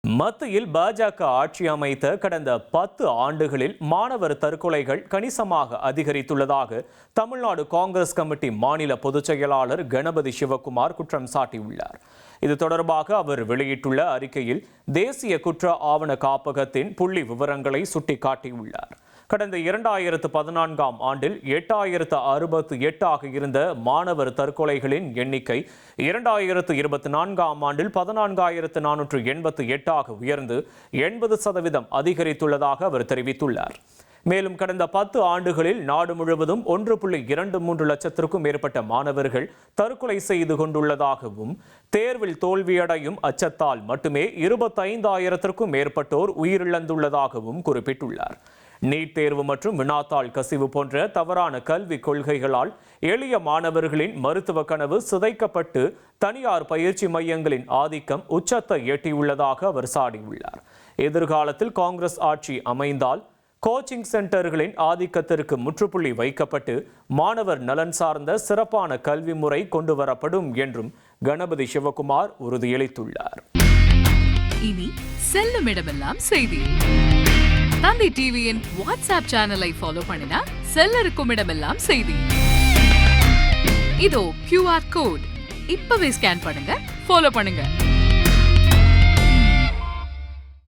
மத்தியில் பாஜக ஆட்சி அமைத்த கடந்த 10 ஆண்டுகளில் மாணவர் தற்கொலைகள் கணிசமாக அதிகரித்துள்ளதாக தமிழ்நாடு காங்கிரஸ் கமிட்டி மாநில பொதுச் செயலாளர் கணபதி சிவகுமார் குற்றம் சாட்டியுள்ளார். இது தொடர்பாக அவர் வெளியிட்டுள்ள அறிக்கையில் தேசிய குற்ற ஆவண காப்பகத்தின் புள்ளி விவரங்களை சுட்டிக்காட்டியுள்ளார். கடந்த 2014ஆம் ஆண்டில் 8068 இருந்த மாணவர் தற்கொலைகளின் எண்ணிக்கை 2024ஆம் ஆண்டில் 14488 உயர்ந்து 80% அதிகரித்துள்ளதாக அவர் தெரிவித்துள்ளார். மேலும் கடந்த 10 ஆண்டுகளில் நாடு முழுவதும் 1.23 லட்சத்திற்கும் மேற்பட்ட மாணவர்கள் தற்கொலை செய்து கொண்டுள்ளதாகவும், தேர்வில் தோல்வியடையும் அச்சத்தால் மட்டுமே 25,000த்திற்கும் மேற்பட்டோர் உயிரிழந்துள்ளதாகவும் குறிப்பிட்டுள்ளார். நீட் தேர்வு மற்றும் வினாத்தாள் கசிவு போன்ற தவறான கல்விக் கொள்கைகளால் எளிய மாணவர்களின் மருத்துவ கனவு சிதைக்கப்பட்டு தனியார் பயிற்சி மையங்களின் ஆதிக்கம் உச்சத்தை எட்டியுள்ளதாக அவர் சாடியுள்ளார். எதிர்காலத்தில் காங்கிரஸ் ஆட்சி அமைந்தால் கோச்சிங் சென்டர்களின் ஆதிக்கத்திற்கு முற்றுப்புள்ளி வைக்கப்பட்டு மாணவர் நலன் சார்ந்த சிறப்பான கல்வி முறை கொண்டு வரப்படும் என்றும் கணபதி சிவகுமார் உறுதியளித்துள்ளார். இனி செல்லும் இடமெல்லாம் செய்தி. தந்தி டிவியின் வாட்ஸ்அப் சேனலை ஃபாலோ பண்ணினா செல்ல இருக்கும் இடமெல்லாம் செய்தி. இதோ QR கோட் இப்பவே ஸ்கேன் பண்ணுங்க, ஃபாலோ பண்ணுங்க.